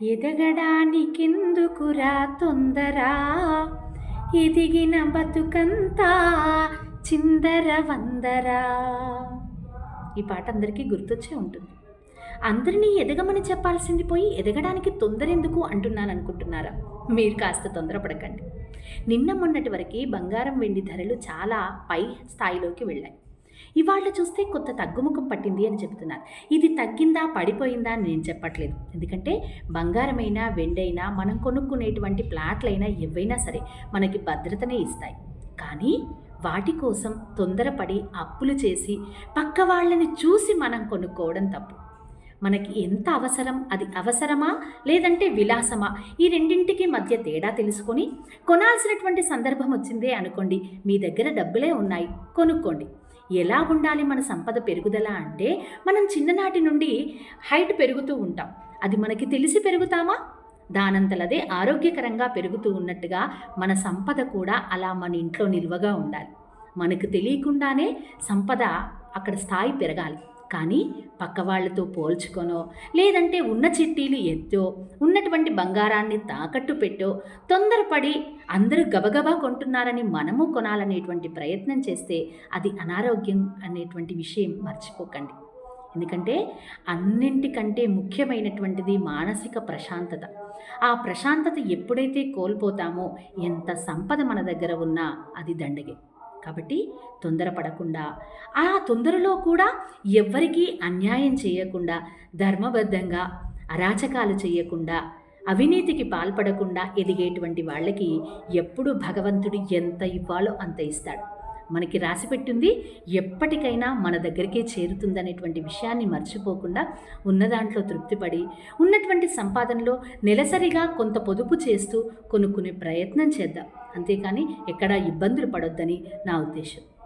ఎదగడానికెందుకురా తొందరా, ఎదిగిన బతుకంతా చిందర వందరా. ఈ పాట అందరికీ గుర్తొచ్చే ఉంటుంది. అందరినీ ఎదగమని చెప్పాల్సింది పోయి ఎదగడానికి తొందర ఎందుకు అంటున్నాను అనుకుంటున్నారా? మీరు కాస్త తొందరపడకండి. నిన్న మొన్నటి వరకు బంగారం వెండి ధరలు చాలా పై స్థాయిలోకి వెళ్ళాయి. ఇవాళ చూస్తే కొత్త తగ్గుముఖం పట్టింది అని చెప్తున్నారు. ఇది తగ్గిందా పడిపోయిందా అని నేను చెప్పట్లేదు. ఎందుకంటే బంగారమైనా వెండైనా మనం కొనుక్కునేటువంటి ప్లాట్లైనా ఏవైనా సరే మనకి భద్రతనే ఇస్తాయి. కానీ వాటి కోసం తొందరపడి అప్పులు చేసి పక్క వాళ్ళని చూసి మనం కొనుక్కోవడం తప్పు. మనకి ఎంత అవసరం, అది అవసరమా లేదంటే విలాసమా, ఈ రెండింటికి మధ్య తేడా తెలుసుకొని కొనాల్సినటువంటి సందర్భం వచ్చిందే అనుకోండి, మీ దగ్గర డబ్బులే ఉన్నాయి, కొనుక్కోండి. ఎలా ఉండాలి మన సంపద పెరుగుదల అంటే, మనం చిన్ననాటి నుండి హైట్ పెరుగుతూ ఉంటాం. అది మనకి తెలిసి పెరుగుతామా? దానంతలదే ఆరోగ్యకరంగా పెరుగుతూ ఉన్నట్టుగా మన సంపద కూడా అలా మన ఇంట్లో నిల్వగా ఉండాలి. మనకు తెలియకుండానే సంపద అక్కడ స్థాయి పెరగాలి. కానీ పక్క వాళ్ళతో పోల్చుకొనో లేదంటే ఉన్న చిట్టీలు ఎత్తో ఉన్నటువంటి బంగారాన్ని తాకట్టు పెట్టో తొందరపడి అందరూ గబగబా కొంటున్నారని మనము కొనాలనేటువంటి ప్రయత్నం చేస్తే అది అనారోగ్యం అనేటువంటి విషయం మర్చిపోకండి. ఎందుకంటే అన్నింటికంటే ముఖ్యమైనటువంటిది మానసిక ప్రశాంతత. ఆ ప్రశాంతత ఎప్పుడైతే కోల్పోతామో ఎంత సంపద మన దగ్గర ఉన్నా అది దండగే. కాబట్టి తొందరపడకుండా, ఆ తొందరలో కూడా ఎవ్వరికీ అన్యాయం చేయకుండా, ధర్మబద్ధంగా అరాచకాలు చేయకుండా, అవినీతికి పాల్పడకుండా ఎదిగేటువంటి వాళ్ళకి ఎప్పుడు భగవంతుడు ఎంత ఇవ్వాలో అంత ఇస్తాడు. మనకి రాసిపెట్టింది ఎప్పటికైనా మన దగ్గరికే చేరుతుందనేటువంటి విషయాన్ని మర్చిపోకుండా ఉన్న దాంట్లో తృప్తిపడి ఉన్నటువంటి సంపాదనలో నెలసరిగా కొంత పొదుపు చేస్తూ కొనుక్కునే ప్రయత్నం చేద్దాం. అంతేకాని ఎక్కడా ఇబ్బందులు పడొద్దని నా ఉద్దేశం.